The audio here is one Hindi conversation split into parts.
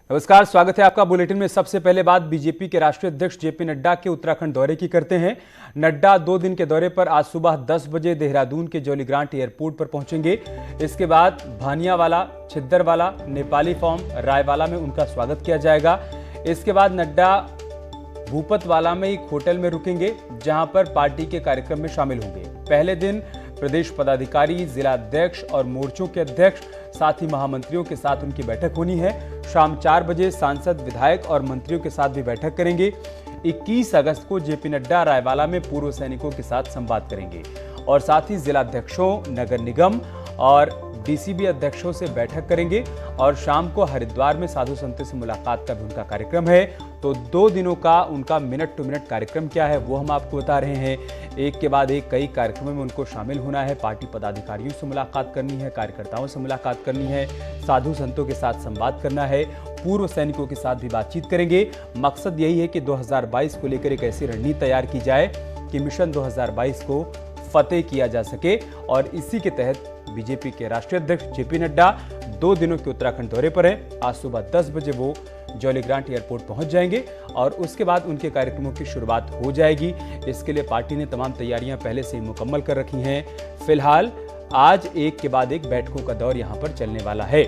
नमस्कार, स्वागत है आपका बुलेटिन में। सबसे पहले बात बीजेपी के राष्ट्रीय अध्यक्ष जेपी नड्डा के उत्तराखंड दौरे की करते हैं। नड्डा 2 दिन के दौरे पर आज सुबह 10 बजे देहरादून के जौलीग्रांट एयरपोर्ट पर पहुंचेंगे। इसके बाद भानियावाला, छिद्दरवाला, नेपाली फॉर्म, रायवाला में उनका स्वागत किया जाएगा। इसके बाद नड्डा भूपतवाला में एक होटल में रुकेंगे, जहां पर पार्टी के कार्यक्रम में शामिल होंगे। पहले दिन प्रदेश पदाधिकारी, जिला अध्यक्ष और मोर्चों के अध्यक्ष, साथ ही महामंत्रियों के साथ उनकी बैठक होनी है। शाम 4 बजे सांसद, विधायक और मंत्रियों के साथ भी बैठक करेंगे। 21 अगस्त को जेपी नड्डा रायवाला में पूर्व सैनिकों के साथ संवाद करेंगे और साथ ही जिलाध्यक्षों, नगर निगम और डीसीबी अध्यक्षों से बैठक करेंगे। और शाम को हरिद्वार में साधु संतों से मुलाकात का भी उनका कार्यक्रम है। तो 2 दिनों का उनका मिनट टू मिनट कार्यक्रम क्या है वो हम आपको बता रहे हैं। एक के बाद एक कई कार्यक्रमों में उनको शामिल होना है। पार्टी पदाधिकारियों से मुलाकात करनी है, कार्यकर्ताओं से मुलाकात करनी है, साधु संतों के साथ संवाद करना है, पूर्व सैनिकों के साथ भी बातचीत करेंगे। मकसद यही है कि 2022 को लेकर एक ऐसी रणनीति तैयार की जाए कि मिशन 2022 को फतेह किया जा सके। और इसी के तहत बीजेपी के राष्ट्रीय अध्यक्ष जेपी नड्डा 2 दिनों के उत्तराखंड दौरे पर हैं। आज सुबह 10 बजे वो जौलीग्रांट एयरपोर्ट पहुंच जाएंगे और उसके बाद उनके कार्यक्रमों की शुरुआत हो जाएगी। इसके लिए पार्टी ने तमाम तैयारियां पहले से ही मुकम्मल कर रखी हैं। फिलहाल आज एक के बाद एक बैठकों का दौर यहां पर चलने वाला है।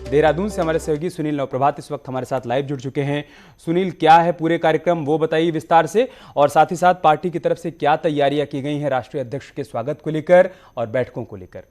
देहरादून से हमारे सहयोगी सुनील नवप्रभात इस वक्त हमारे साथ लाइव जुड़ चुके हैं। सुनील, क्या है पूरे कार्यक्रम वो बताइए विस्तार से, और साथ ही साथ पार्टी की तरफ से क्या तैयारियां की गई हैं राष्ट्रीय अध्यक्ष के स्वागत को लेकर और बैठकों को लेकर।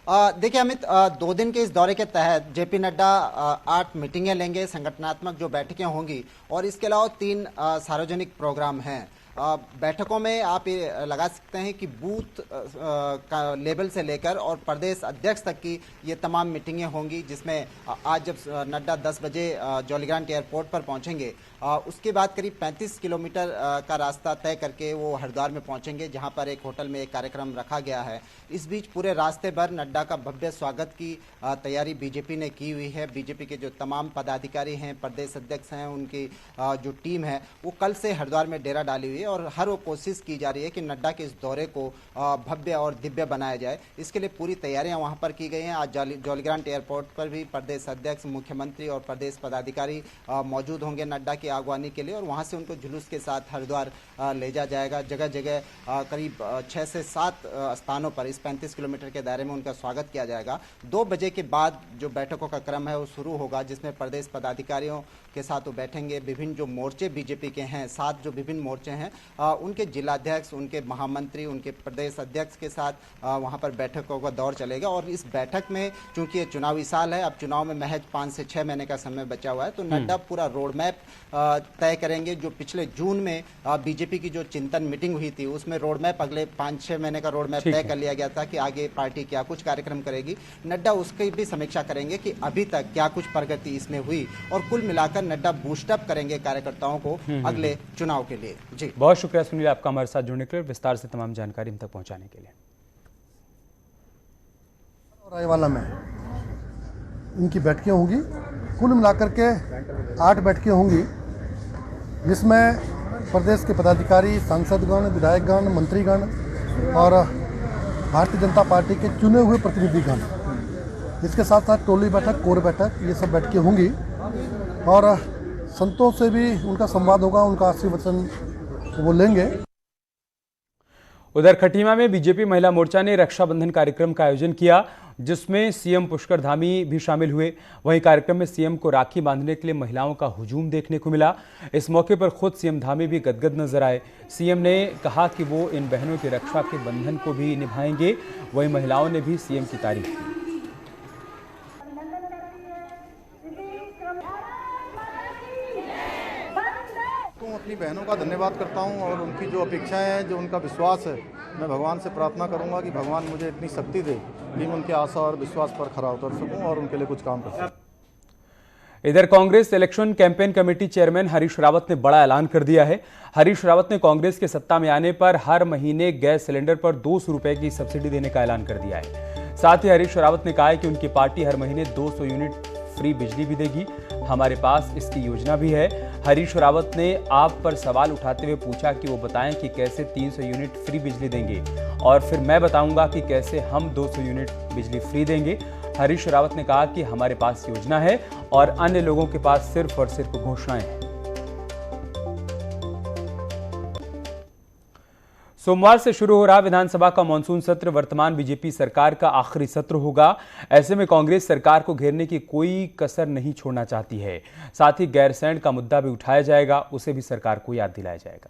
देखिए अमित, 2 दिन के इस दौरे के तहत जेपी नड्डा 8 मीटिंगें लेंगे, संगठनात्मक जो बैठकें होंगी, और इसके अलावा 3 सार्वजनिक प्रोग्राम हैं। बैठकों में आप ये लगा सकते हैं कि बूथ का लेवल से लेकर और प्रदेश अध्यक्ष तक की ये तमाम मीटिंगें होंगी, जिसमें आज जब नड्डा 10 बजे जौलीग्रांट एयरपोर्ट पर पहुंचेंगे, उसके बाद करीब 35 किलोमीटर का रास्ता तय करके वो हरिद्वार में पहुंचेंगे, जहां पर एक होटल में एक कार्यक्रम रखा गया है। इस बीच पूरे रास्ते भर नड्डा का भव्य स्वागत की तैयारी बीजेपी ने की हुई है। बीजेपी के जो तमाम पदाधिकारी हैं, प्रदेश अध्यक्ष हैं, उनकी जो टीम है वो कल से हरिद्वार में डेरा डाली हुई है और हर वो कोशिश की जा रही है कि नड्डा के इस दौरे को भव्य और दिव्य बनाया जाए। इसके लिए पूरी तैयारियां वहां पर की गई हैं। आज जौलीग्रांट एयरपोर्ट पर भी प्रदेश अध्यक्ष, मुख्यमंत्री और प्रदेश पदाधिकारी मौजूद होंगे नड्डा की अगवानी के लिए, और वहां से उनको जुलूस के साथ हरिद्वार ले जाया जाएगा। जगह जगह करीब 6 से 7 स्थानों पर इस 35 किलोमीटर के दायरे में उनका स्वागत किया जाएगा। 2 बजे के बाद जो बैठकों का क्रम है वो शुरू होगा, जिसमें प्रदेश पदाधिकारियों के साथ वो बैठेंगे। विभिन्न जो मोर्चे बीजेपी के हैं, 7 जो विभिन्न मोर्चे हैं, उनके जिलाध्यक्ष, उनके महामंत्री, उनके प्रदेश अध्यक्ष के साथ वहां पर बैठकों का दौर चलेगा। और इस बैठक में चूंकि ये चुनावी साल है, अब चुनाव में महज 5 से 6 महीने का समय बचा हुआ है, तो नड्डा पूरा रोड मैप तय करेंगे। जो पिछले जून में बीजेपी की जो चिंतन मीटिंग हुई थी, उसमें रोड मैप अगले 5-6 महीने का रोड मैप तय कर लिया गया था कि आगे पार्टी क्या कुछ कार्यक्रम करेगी। नड्डा उसकी भी समीक्षा करेंगे कि अभी तक क्या कुछ प्रगति इसमें हुई, और कुल मिलाकर नड्डा बूस्टअप करेंगे कार्यकर्ताओं को अगले चुनाव के लिए। जी, बहुत शुक्रिया सुनील आपका हमारे साथ जुड़ने के लिए, विस्तार से तमाम जानकारी हम तक पहुंचाने के लिए। रायवाला में इनकी बैठकें होंगी, कुल मिलाकर के 8 बैठकें होंगी, जिसमें प्रदेश के पदाधिकारी, सांसदगण, विधायकगण, मंत्रीगण और भारतीय जनता पार्टी के चुने हुए प्रतिनिधिगण, इसके साथ साथ टोली बैठक, कोर बैठक, ये सब बैठकें होंगी। और संतों से भी उनका संवाद होगा, उनका आशीर्वचन वो लेंगे। उधर खटीमा में बीजेपी महिला मोर्चा ने रक्षाबंधन कार्यक्रम का आयोजन किया, जिसमें सीएम पुष्कर धामी भी शामिल हुए। वहीं कार्यक्रम में सीएम को राखी बांधने के लिए महिलाओं का हुजूम देखने को मिला। इस मौके पर खुद सीएम धामी भी गदगद नजर आए। सीएम ने कहा कि वो इन बहनों की रक्षा के बंधन को भी निभाएंगे। वहीं महिलाओं ने भी सीएम की तारीफ की। अपनी बहनों का धन्यवाद करता हूं और उनकी जो अपेक्षाएं हैं, जो उनका विश्वास है, मैं भगवान से प्रार्थना करूंगा कि भगवान मुझे इतनी शक्ति दे कि मैं उनके आशा और विश्वास पर खरा उतर सकूं और उनके लिए कुछ काम कर सकूं। इधर Congress election campaign committee chairman Harish Rawat ने बड़ा ऐलान कर दिया है। हरीश रावत ने कांग्रेस के सत्ता में आने पर हर महीने गैस सिलेंडर पर 200 रुपए की सब्सिडी देने का ऐलान कर दिया है। साथ ही हरीश रावत ने कहा है कि उनकी पार्टी हर महीने 200 यूनिट फ्री बिजली भी देगी। हमारे पास इसकी योजना भी है। हरीश रावत ने आप पर सवाल उठाते हुए पूछा कि वो बताएं कि कैसे 300 यूनिट फ्री बिजली देंगे और फिर मैं बताऊंगा कि कैसे हम 200 यूनिट बिजली फ्री देंगे। हरीश रावत ने कहा कि हमारे पास योजना है और अन्य लोगों के पास सिर्फ और सिर्फ घोषणाएं हैं। सोमवार से शुरू हो रहा विधानसभा का मानसून सत्र वर्तमान बीजेपी सरकार का आखिरी सत्र होगा। ऐसे में कांग्रेस सरकार को घेरने की कोई कसर नहीं छोड़ना चाहती है। साथ ही गैरसैंण का मुद्दा भी उठाया जाएगा, उसे भी सरकार को याद दिलाया जाएगा।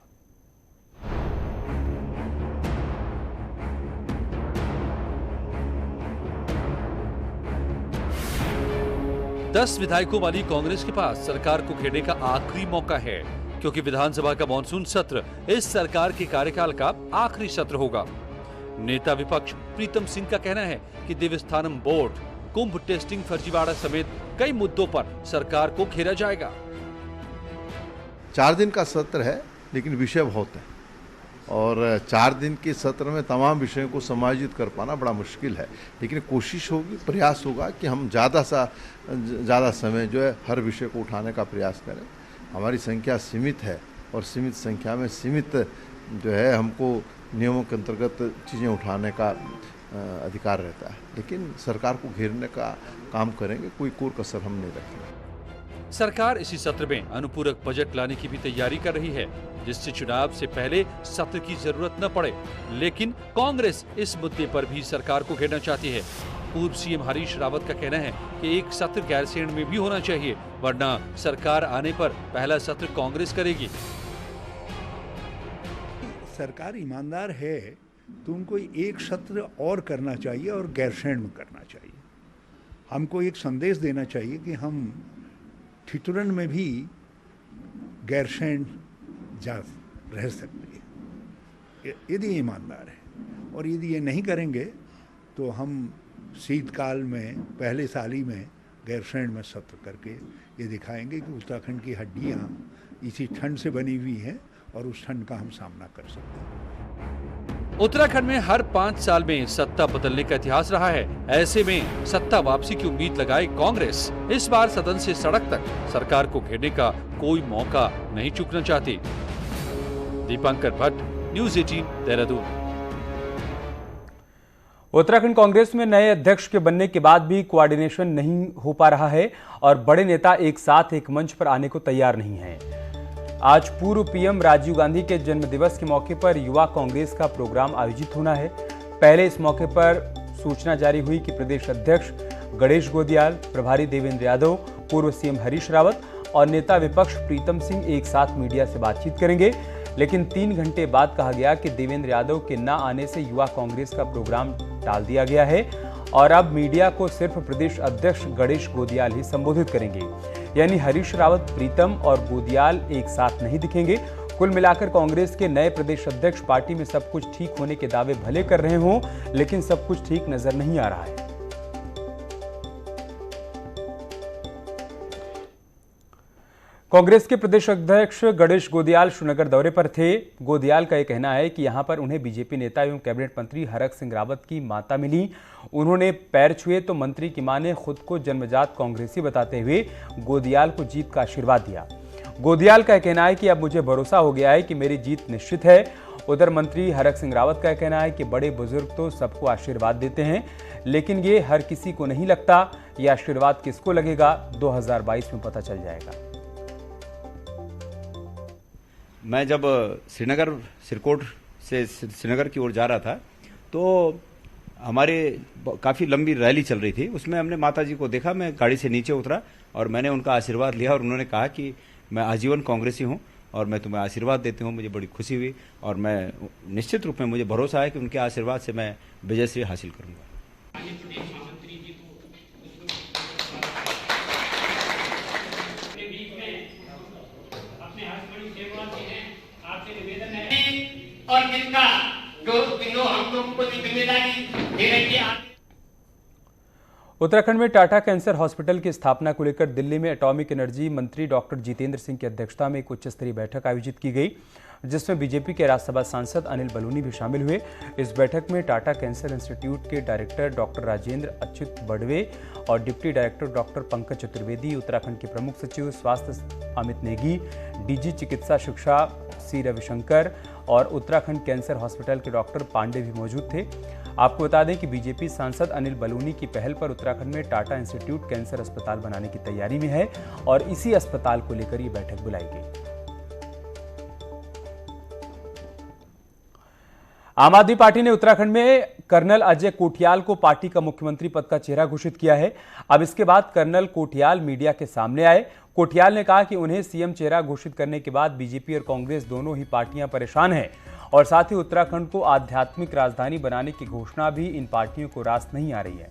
दस विधायकों वाली कांग्रेस के पास सरकार को घेरने का आखिरी मौका है, क्योंकि विधानसभा का मानसून सत्र इस सरकार के कार्यकाल का आखिरी सत्र होगा। नेता विपक्ष प्रीतम सिंह का कहना है कि देवस्थानम बोर्ड, कुंभ टेस्टिंग फर्जीवाड़ा समेत कई मुद्दों पर सरकार को घेरा जाएगा। 4 दिन का सत्र है, लेकिन विषय बहुत है और 4 दिन के सत्र में तमाम विषयों को समायोजित कर पाना बड़ा मुश्किल है। लेकिन कोशिश होगी, प्रयास होगा कि हम ज़्यादा समय जो है हर विषय को उठाने का प्रयास करें। हमारी संख्या सीमित है और सीमित संख्या में सीमित जो है हमको नियमों के अंतर्गत चीज़ें उठाने का अधिकार रहता है, लेकिन सरकार को घेरने का काम करेंगे, कोई कोर कसर हम नहीं रखेंगे। सरकार इसी सत्र में अनुपूरक बजट लाने की भी तैयारी कर रही है, जिससे चुनाव से पहले सत्र की जरूरत न पड़े। लेकिन कांग्रेस इस मुद्दे पर भी सरकार को घेरना चाहती है। पूर्व सीएम हरीश रावत का कहना है कि एक सत्र गैरसैंण में भी होना चाहिए, वरना सरकार आने पर पहला सत्र कांग्रेस करेगी। सरकार ईमानदार है तो उनको एक सत्र और करना चाहिए और गैरसैंण में करना चाहिए। हमको एक संदेश देना चाहिए कि हम ठिठुरन में भी गैरसैंण जा रह सकते हैं यदि ईमानदार है, और यदि ये नहीं करेंगे तो हम शीतकाल में पहले साल ही में गैरसैंण में सत्र करके ये दिखाएंगे कि उत्तराखंड की हड्डियाँ इसी ठंड से बनी हुई हैं और उस ठंड का हम सामना कर सकते हैं। उत्तराखंड में हर 5 साल में सत्ता बदलने का इतिहास रहा है। ऐसे में सत्ता वापसी की उम्मीद लगाए कांग्रेस इस बार सदन से सड़क तक सरकार को घेरने का कोई मौका नहीं चूकना चाहती। दीपांकर भट्ट, न्यूज़ 18, देहरादून। उत्तराखंड कांग्रेस में नए अध्यक्ष के बनने के बाद भी कोऑर्डिनेशन नहीं हो पा रहा है और बड़े नेता एक साथ एक मंच पर आने को तैयार नहीं हैं। आज पूर्व पीएम राजीव गांधी के जन्मदिवस के मौके पर युवा कांग्रेस का प्रोग्राम आयोजित होना है। पहले इस मौके पर सूचना जारी हुई कि प्रदेश अध्यक्ष गणेश गोदियाल, प्रभारी देवेंद्र यादव, पूर्व सीएम हरीश रावत और नेता विपक्ष प्रीतम सिंह एक साथ मीडिया से बातचीत करेंगे। लेकिन 3 घंटे बाद कहा गया कि देवेंद्र यादव के न आने से युवा कांग्रेस का प्रोग्राम टाल दिया गया है और अब मीडिया को सिर्फ प्रदेश अध्यक्ष गणेश गोदियाल ही संबोधित करेंगे। यानी हरीश रावत, प्रीतम और गोदियाल एक साथ नहीं दिखेंगे। कुल मिलाकर कांग्रेस के नए प्रदेश अध्यक्ष पार्टी में सब कुछ ठीक होने के दावे भले कर रहे हों, लेकिन सब कुछ ठीक नजर नहीं आ रहा है। कांग्रेस के प्रदेश अध्यक्ष गणेश गोदियाल श्रीनगर दौरे पर थे। गोदियाल का यह कहना है कि यहां पर उन्हें बीजेपी नेता एवं कैबिनेट मंत्री हरक सिंह रावत की माता मिली। उन्होंने पैर छुए तो मंत्री की मां ने खुद को जन्मजात कांग्रेसी बताते हुए गोदियाल को जीत का आशीर्वाद दिया। गोदियाल का कहना है कि अब मुझे भरोसा हो गया है कि मेरी जीत निश्चित है। उधर मंत्री हरक सिंह रावत का कहना है कि बड़े बुजुर्ग तो सबको आशीर्वाद देते हैं, लेकिन ये हर किसी को नहीं लगता। ये आशीर्वाद किसको लगेगा 2022 में पता चल जाएगा। मैं जब सिरकोट से श्रीनगर की ओर जा रहा था तो हमारे काफ़ी लंबी रैली चल रही थी। उसमें हमने माता जी को देखा। मैं गाड़ी से नीचे उतरा और मैंने उनका आशीर्वाद लिया और उन्होंने कहा कि मैं आजीवन कांग्रेसी हूं और मैं तुम्हें आशीर्वाद देती हूं। मुझे बड़ी खुशी हुई और मैं निश्चित रूप में मुझे भरोसा है कि उनके आशीर्वाद से मैं विजयश्री हासिल करूंगा। और जिनका जो हम लोगों को जिम्मेदारी दे रही है। उत्तराखंड में टाटा कैंसर हॉस्पिटल की स्थापना को लेकर दिल्ली में एटॉमिक एनर्जी मंत्री डॉक्टर जितेंद्र सिंह की अध्यक्षता में एक उच्च स्तरीय बैठक आयोजित की गई। जिसमें बीजेपी के राज्यसभा सांसद अनिल बलूनी भी शामिल हुए। इस बैठक में टाटा कैंसर इंस्टीट्यूट के डायरेक्टर डॉक्टर राजेंद्र अच्युत बड़वे और deputy director doctor Pankaj Chaturvedi, Uttarakhand के प्रमुख सचिव स्वास्थ्य अमित नेगी, डीजी चिकित्सा शिक्षा सी रविशंकर और उत्तराखंड कैंसर हॉस्पिटल के डॉक्टर पांडे भी मौजूद थे। आपको बता दें कि बीजेपी सांसद अनिल बलूनी की पहल पर उत्तराखंड में टाटा इंस्टीट्यूट कैंसर अस्पताल बनाने की तैयारी में है और इसी अस्पताल को लेकर ये बैठक बुलाई गई। आम आदमी पार्टी ने उत्तराखंड में कर्नल अजय कोठियाल को पार्टी का मुख्यमंत्री पद का चेहरा घोषित किया है। अब इसके बाद कर्नल कोठियाल मीडिया के सामने आए। कोठियाल ने कहा कि उन्हें सीएम चेहरा घोषित करने के बाद बीजेपी और कांग्रेस दोनों ही पार्टियां परेशान हैं और साथ ही उत्तराखंड को आध्यात्मिक राजधानी बनाने की घोषणा भी इन पार्टियों को रास्त नहीं आ रही है।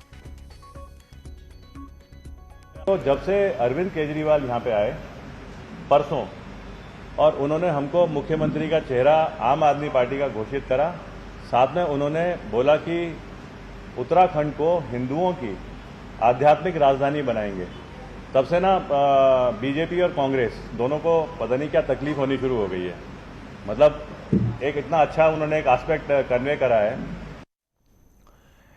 तो जब से अरविंद केजरीवाल यहाँ पे आए परसों और उन्होंने हमको मुख्यमंत्री का चेहरा आम आदमी पार्टी का घोषित करा, साथ में उन्होंने बोला कि उत्तराखंड को हिंदुओं की आध्यात्मिक राजधानी बनाएंगे, तब से ना बीजेपी और कांग्रेस दोनों को पता नहीं क्या तकलीफ होनी शुरू हो गई है। मतलब एक इतना अच्छा उन्होंने एक एस्पेक्ट कन्वे करा है।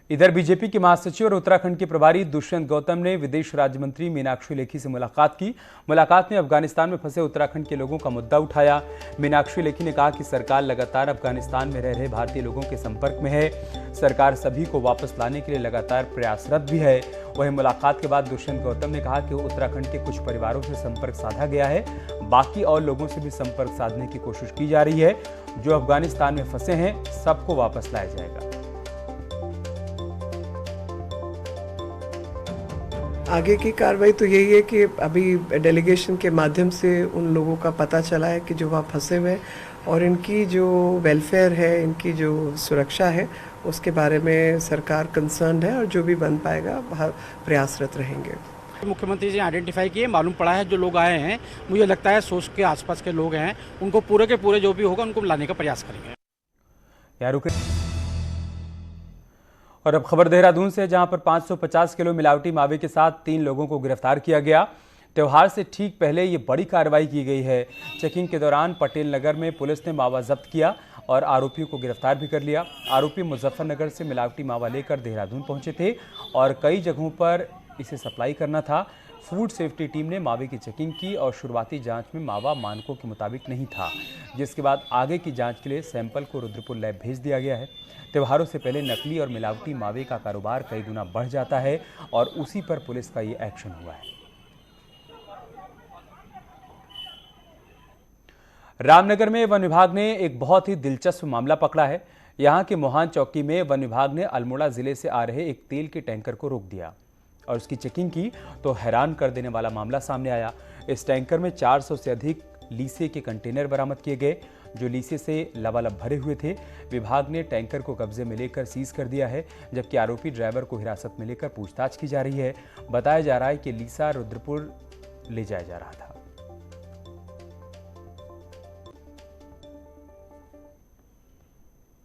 इधर बीजेपी के महासचिव और उत्तराखंड के प्रभारी दुष्यंत गौतम ने विदेश राज्य मंत्री मीनाक्षी लेखी से मुलाकात की। मुलाकात में अफगानिस्तान में फंसे उत्तराखंड के लोगों का मुद्दा उठाया। मीनाक्षी लेखी ने कहा कि सरकार लगातार अफगानिस्तान में रह रहे भारतीय लोगों के संपर्क में है। सरकार सभी को वापस लाने के लिए लगातार प्रयासरत भी है। वहीं मुलाकात के बाद दुष्यंत गौतम ने कहा कि उत्तराखंड के कुछ परिवारों से संपर्क साधा गया है, बाकी और लोगों से भी संपर्क साधने की कोशिश की जा रही है। जो अफगानिस्तान में फंसे हैं सबको वापस लाया जाएगा। आगे की कार्रवाई तो यही है कि अभी डेलीगेशन के माध्यम से उन लोगों का पता चला है कि जो वहाँ फंसे हुए और इनकी जो वेलफेयर है, इनकी जो सुरक्षा है, उसके बारे में सरकार कंसर्न है और जो भी बन पाएगा प्रयासरत रहेंगे। मुख्यमंत्री जी आइडेंटिफाई किए, मालूम पड़ा है जो लोग आए हैं, मुझे लगता है सोच के आसपास के लोग हैं, उनको पूरे के पूरे जो भी होगा उनको लाने का प्रयास करेंगे। और अब खबर देहरादून से, जहां पर 550 किलो मिलावटी मावे के साथ 3 लोगों को गिरफ्तार किया गया। त्योहार से ठीक पहले ये बड़ी कार्रवाई की गई है। चेकिंग के दौरान पटेल नगर में पुलिस ने मावा जब्त किया और आरोपियों को गिरफ्तार भी कर लिया। आरोपी मुजफ्फरनगर से मिलावटी मावा लेकर देहरादून पहुंचे थे और कई जगहों पर इसे सप्लाई करना था। फूड सेफ्टी टीम ने मावे की चेकिंग की और शुरुआती जांच में मावा मानकों के मुताबिक नहीं था, जिसके बाद आगे की जांच के लिए सैंपल को रुद्रपुर लैब भेज दिया गया है। त्योहारों से पहले नकली और मिलावटी मावे का कारोबार कई गुना बढ़ जाता है और उसी पर पुलिस का ये एक्शन हुआ है। रामनगर में वन विभाग ने एक बहुत ही दिलचस्प मामला पकड़ा है। यहां के मोहान चौकी में वन विभाग ने अल्मोड़ा जिले से आ रहे एक तेल के टैंकर को रोक दिया और उसकी चेकिंग की तो हैरान कर देने वाला मामला सामने आया। इस टैंकर में 400 से अधिक लीसे के कंटेनर बरामद किए गए, जो लीसे से लबालब भरे हुए थे। विभाग ने टैंकर को कब्जे में लेकर सीज कर दिया है, जबकि आरोपी ड्राइवर को हिरासत में लेकर पूछताछ की जा रही है। बताया जा रहा है कि लीसा रुद्रपुर ले जाया जा रहा था।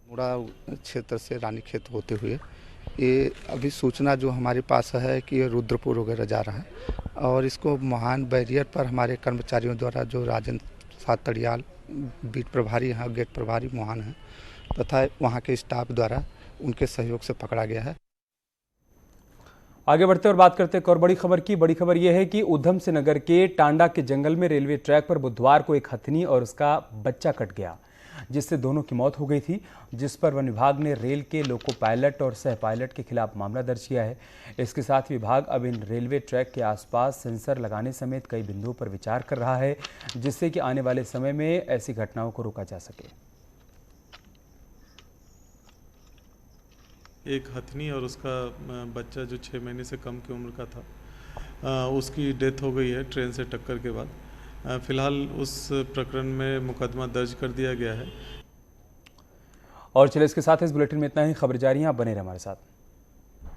मुड़ा क्षेत्र से रानीखेत होते हुए ये अभी सूचना जो हमारे पास है कि ये रुद्रपुर वगैरह जा रहा है और इसको मोहान बैरियर पर हमारे कर्मचारियों द्वारा, जो राजेंद्र सातड़ियाल बीट प्रभारी हैं, गेट प्रभारी मोहान हैं, तथा वहाँ के स्टाफ द्वारा उनके सहयोग से पकड़ा गया है। आगे बढ़ते और बात करते हैं और बड़ी खबर की। बड़ी खबर यह है कि उधम सिंह नगर के टांडा के जंगल में रेलवे ट्रैक पर बुधवार को एक हथनी और उसका बच्चा कट गया, जिससे दोनों की मौत हो गई थी, जिस पर वन विभाग ने रेल के लोको पायलट और सह पायलट के खिलाफ मामला दर्ज किया है। इसके साथ विभाग अब इन रेलवे ट्रैक के आसपास सेंसर लगाने समेत कई बिंदुओं पर विचार कर रहा है, जिससे कि आने वाले समय में ऐसी घटनाओं को रोका जा सके। एक हथनी और उसका बच्चा जो 6 महीने से कम की उम्र का था, उसकी डेथ हो गई है ट्रेन से टक्कर के बाद। फिलहाल उस प्रकरण में मुकदमा दर्ज कर दिया गया है। और चलिए इसके साथ इस बुलेटिन में इतना ही। खबर जारी है, आप बने रहे हमारे साथ।